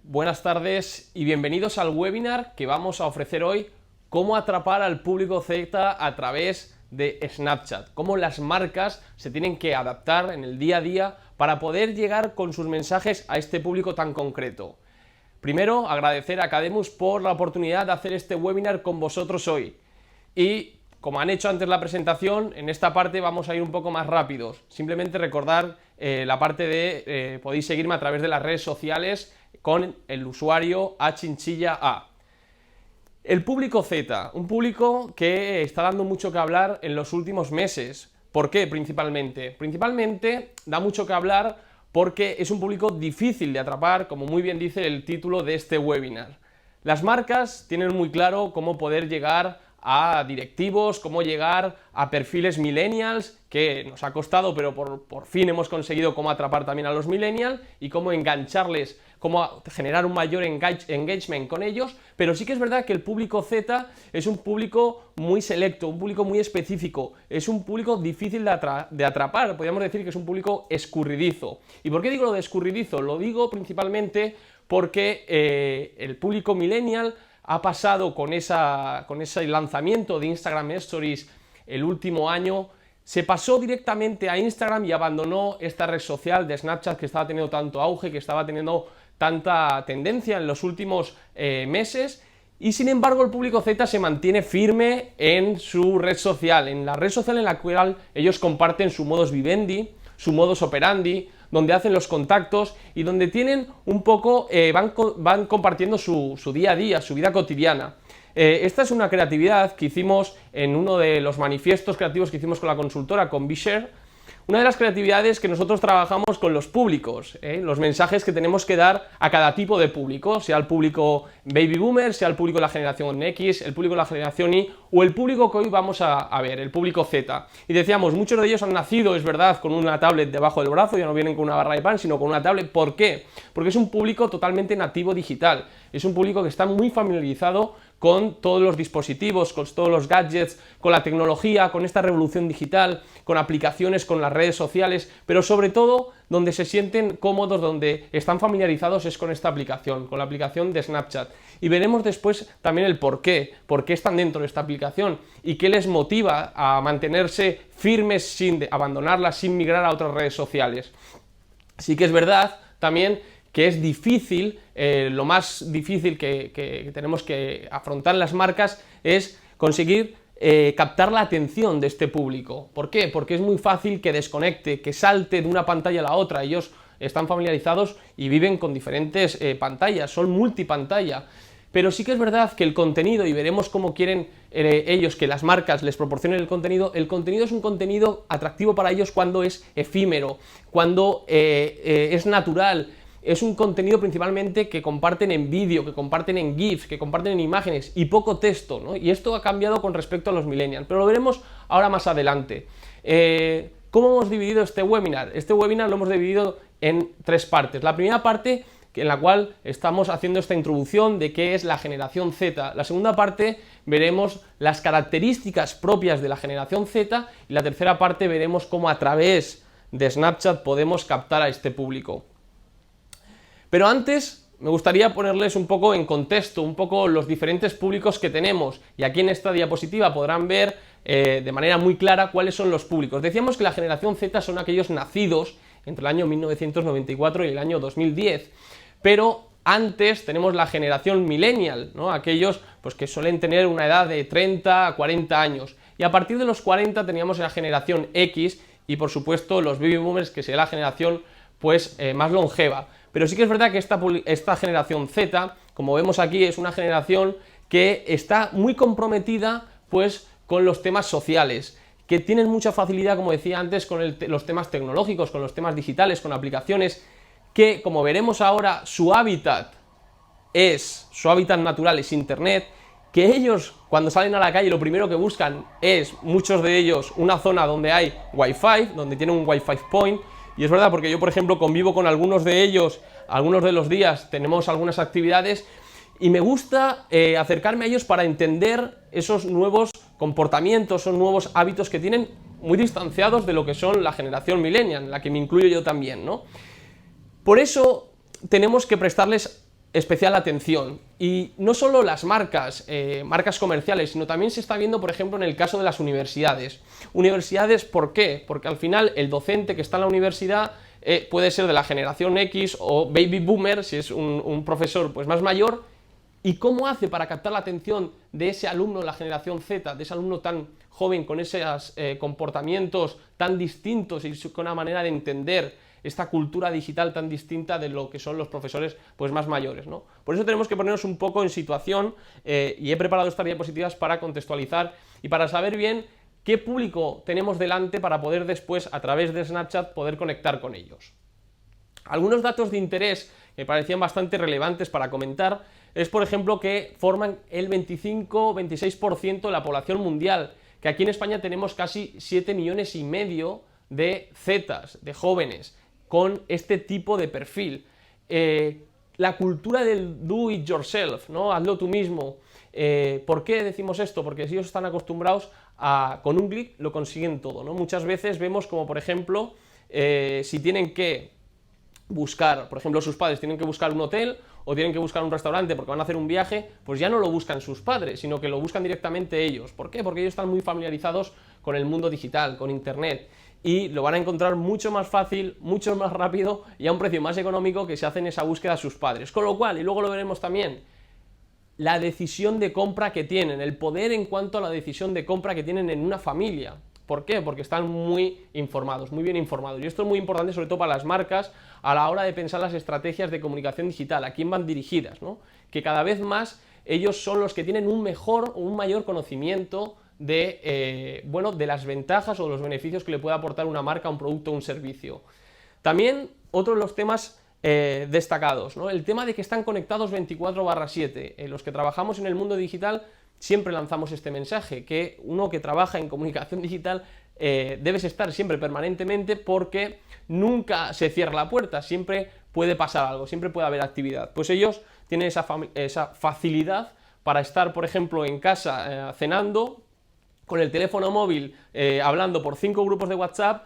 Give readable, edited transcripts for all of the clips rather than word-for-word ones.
Buenas tardes y bienvenidos al webinar que vamos a ofrecer hoy: cómo atrapar al público Z a través de Snapchat, cómo las marcas se tienen que adaptar en el día a día para poder llegar con sus mensajes a este público tan concreto. Primero, agradecer a Academus por la oportunidad de hacer este webinar con vosotros hoy. Y como han hecho antes la presentación, en esta parte vamos a ir un poco más rápidos. Simplemente recordar la parte de podéis seguirme a través de las redes sociales con el usuario achinchilla.a. El público Z, un público que está dando mucho que hablar en los últimos meses. ¿Por qué principalmente? Principalmente da mucho que hablar porque es un público difícil de atrapar, como muy bien dice el título de este webinar. Las marcas tienen muy claro cómo poder llegar a directivos, cómo llegar a perfiles millennials, que nos ha costado, pero por fin hemos conseguido cómo atrapar también a los millennials y cómo engancharles, cómo generar un mayor engagement con ellos. Pero sí que es verdad que el público Z es un público muy selecto, un público muy específico, es un público difícil de atrapar, podríamos decir que es un público escurridizo. ¿Y por qué digo lo de escurridizo? Lo digo principalmente porque el público millennial ha pasado con ese lanzamiento de Instagram Stories el último año, se pasó directamente a Instagram y abandonó esta red social de Snapchat que estaba teniendo tanto auge, que estaba teniendo tanta tendencia en los últimos meses. Y sin embargo el público Z se mantiene firme en su red social, en la red social en la cual ellos comparten su modus vivendi, su modus operandi, donde hacen los contactos y donde tienen un poco, van compartiendo su día a día, su vida cotidiana. Esta es una creatividad que hicimos en uno de los manifiestos creativos que hicimos con la consultora, con BeShare. Una de las creatividades que nosotros trabajamos con los públicos, los mensajes que tenemos que dar a cada tipo de público, sea el público baby boomer, sea el público de la generación X, el público de la generación Y o el público que hoy vamos a ver, el público Z. Y decíamos, muchos de ellos han nacido, es verdad, con una tablet debajo del brazo, ya no vienen con una barra de pan, sino con una tablet. ¿Por qué? Porque es un público totalmente nativo digital, es un público que está muy familiarizado con todos los dispositivos, con todos los gadgets, con la tecnología, con esta revolución digital, con aplicaciones, con las redes sociales, pero sobre todo donde se sienten cómodos, donde están familiarizados es con esta aplicación, con la aplicación de Snapchat. Y veremos después también el por qué están dentro de esta aplicación y qué les motiva a mantenerse firmes sin abandonarla, sin migrar a otras redes sociales. Sí que es verdad también que es difícil, lo más difícil que tenemos que afrontar las marcas es conseguir captar la atención de este público. ¿Por qué? Porque es muy fácil que desconecte, que salte de una pantalla a la otra. Ellos están familiarizados y viven con diferentes pantallas, son multipantalla. Pero sí que es verdad que el contenido, y veremos cómo quieren ellos que las marcas les proporcionen el contenido es un contenido atractivo para ellos cuando es efímero, cuando es natural. Es un contenido principalmente que comparten en vídeo, que comparten en GIFs, que comparten en imágenes y poco texto, ¿no? Y esto ha cambiado con respecto a los millennials, pero lo veremos ahora más adelante. ¿Cómo hemos dividido este webinar? Este webinar lo hemos dividido en tres partes. La primera parte, en la cual estamos haciendo esta introducción de qué es la generación Z. La segunda parte veremos las características propias de la generación Z y la tercera parte veremos cómo a través de Snapchat podemos captar a este público. Pero antes me gustaría ponerles un poco en contexto, un poco los diferentes públicos que tenemos, y aquí en esta diapositiva podrán ver de manera muy clara cuáles son los públicos. Decíamos que la generación Z son aquellos nacidos entre el año 1994 y el año 2010, pero antes tenemos la generación millennial, ¿no? Aquellos pues, que suelen tener una edad de 30 a 40 años, y a partir de los 40 teníamos la generación X y por supuesto los baby boomers, que sería la generación pues, más longeva. Pero sí que es verdad que esta generación Z, como vemos aquí, es una generación que está muy comprometida pues, con los temas sociales, que tienen mucha facilidad, como decía antes, con los temas tecnológicos, con los temas digitales, con aplicaciones, que, como veremos ahora, su hábitat natural es Internet, que ellos, cuando salen a la calle, lo primero que buscan es, muchos de ellos, una zona donde hay Wi-Fi, donde tienen un Wi-Fi point. Y es verdad, porque yo, por ejemplo, convivo con algunos de ellos, algunos de los días tenemos algunas actividades y me gusta acercarme a ellos para entender esos nuevos comportamientos, esos nuevos hábitos que tienen muy distanciados de lo que son la generación millennial, en la que me incluyo yo también, ¿no? Por eso tenemos que prestarles especial atención. Y no solo las marcas, marcas comerciales, sino también se está viendo, por ejemplo, en el caso de las universidades. Universidades, ¿por qué? Porque al final el docente que está en la universidad puede ser de la generación X o baby boomer, si es un profesor pues más mayor. ¿Y cómo hace para captar la atención de ese alumno de la generación Z, de ese alumno tan joven, con esos comportamientos tan distintos y con una manera de entender esta cultura digital tan distinta de lo que son los profesores pues más mayores, ¿no? Por eso tenemos que ponernos un poco en situación y he preparado estas diapositivas para contextualizar y para saber bien qué público tenemos delante para poder después, a través de Snapchat, poder conectar con ellos. Algunos datos de interés que me parecían bastante relevantes para comentar es, por ejemplo, que forman el 25-26% de la población mundial, que aquí en España tenemos casi 7,5 millones de Zetas, de jóvenes, con este tipo de perfil. La cultura del do it yourself, ¿no? Hazlo tú mismo. ¿Por qué decimos esto? Porque si ellos están acostumbrados a, con un clic lo consiguen todo, ¿no? Muchas veces vemos como, por ejemplo, si tienen que buscar, por ejemplo, sus padres tienen que buscar un hotel o tienen que buscar un restaurante porque van a hacer un viaje, pues ya no lo buscan sus padres, sino que lo buscan directamente ellos. ¿Por qué? Porque ellos están muy familiarizados con el mundo digital, con internet, y lo van a encontrar mucho más fácil, mucho más rápido y a un precio más económico que si hacen esa búsqueda a sus padres. Con lo cual, y luego lo veremos también, la decisión de compra que tienen, el poder en cuanto a la decisión de compra que tienen en una familia. ¿Por qué? Porque están muy informados, muy bien informados. Y esto es muy importante sobre todo para las marcas a la hora de pensar las estrategias de comunicación digital, a quién van dirigidas, ¿no? Que cada vez más ellos son los que tienen un mayor conocimiento de, bueno, de las ventajas o los beneficios que le puede aportar una marca, un producto o un servicio. También otro de los temas destacados, ¿no? El tema de que están conectados 24/7. Los que trabajamos en el mundo digital siempre lanzamos este mensaje, que uno que trabaja en comunicación digital debes estar siempre permanentemente porque nunca se cierra la puerta, siempre puede pasar algo, siempre puede haber actividad. Pues ellos tienen esa facilidad para estar, por ejemplo, en casa cenando, con el teléfono móvil hablando por 5 grupos de WhatsApp,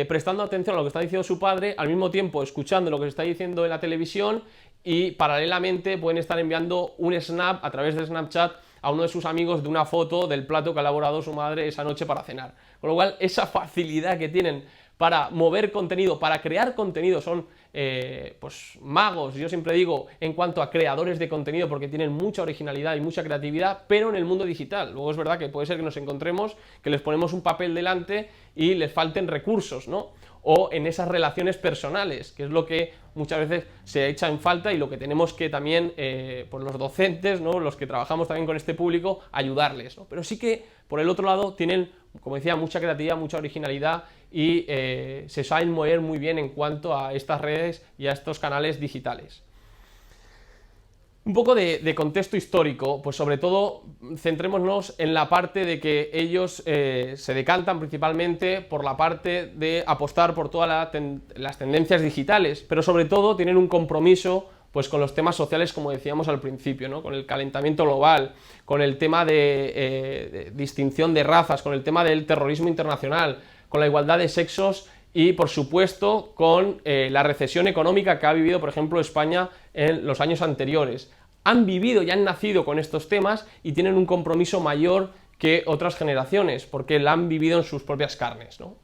prestando atención a lo que está diciendo su padre, al mismo tiempo escuchando lo que se está diciendo en la televisión y paralelamente pueden estar enviando un snap a través de Snapchat a uno de sus amigos de una foto del plato que ha elaborado su madre esa noche para cenar. Con lo cual, esa facilidad que tienen para mover contenido, para crear contenido, son pues magos, yo siempre digo, en cuanto a creadores de contenido, porque tienen mucha originalidad y mucha creatividad, pero en el mundo digital. Luego es verdad que puede ser que nos encontremos, que les ponemos un papel delante y les falten recursos, ¿no? O en esas relaciones personales, que es lo que muchas veces se echa en falta y lo que tenemos que también, pues los docentes, ¿no? Los que trabajamos también con este público, ayudarles, ¿no? Pero sí que, por el otro lado, tienen, como decía, mucha creatividad, mucha originalidad y se saben mover muy bien en cuanto a estas redes y a estos canales digitales. Un poco de contexto histórico, pues sobre todo centrémonos en la parte de que ellos se decantan principalmente por la parte de apostar por todas las tendencias digitales, pero sobre todo tienen un compromiso pues con los temas sociales, como decíamos al principio, ¿no? Con el calentamiento global, con el tema de distinción de razas, con el tema del terrorismo internacional, con la igualdad de sexos y, por supuesto, con la recesión económica que ha vivido, por ejemplo, España en los años anteriores. Han vivido y han nacido con estos temas y tienen un compromiso mayor que otras generaciones, porque la han vivido en sus propias carnes, ¿no?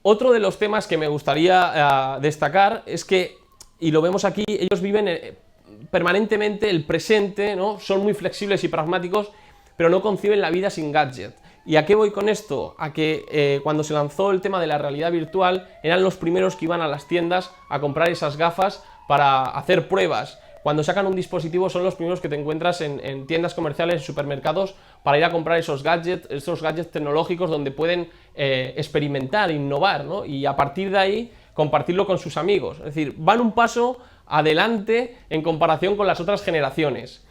Otro de los temas que me gustaría destacar es que, y lo vemos aquí, ellos viven permanentemente el presente, ¿no? Son muy flexibles y pragmáticos, pero no conciben la vida sin gadget. ¿Y a qué voy con esto? A que cuando se lanzó el tema de la realidad virtual, eran los primeros que iban a las tiendas a comprar esas gafas para hacer pruebas. Cuando sacan un dispositivo son los primeros que te encuentras en tiendas comerciales, en supermercados, para ir a comprar esos gadgets tecnológicos donde pueden experimentar, innovar, ¿no? Y a partir de ahí compartirlo con sus amigos. Es decir, van un paso adelante en comparación con las otras generaciones.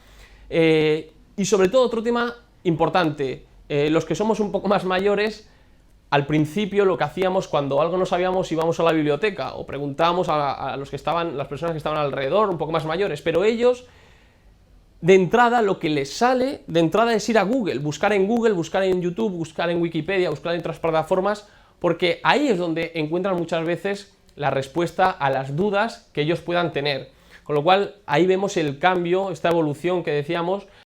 Y sobre todo otro tema importante, los que somos un poco más mayores, al principio lo que hacíamos cuando algo no sabíamos íbamos a la biblioteca o preguntábamos a las personas que estaban alrededor, un poco más mayores, pero ellos, de entrada, lo que les sale, de entrada es ir a Google, buscar en YouTube, buscar en Wikipedia, buscar en otras plataformas, porque ahí es donde encuentran muchas veces la respuesta a las dudas que ellos puedan tener. Con lo cual, ahí vemos el cambio, esta evolución que decíamos,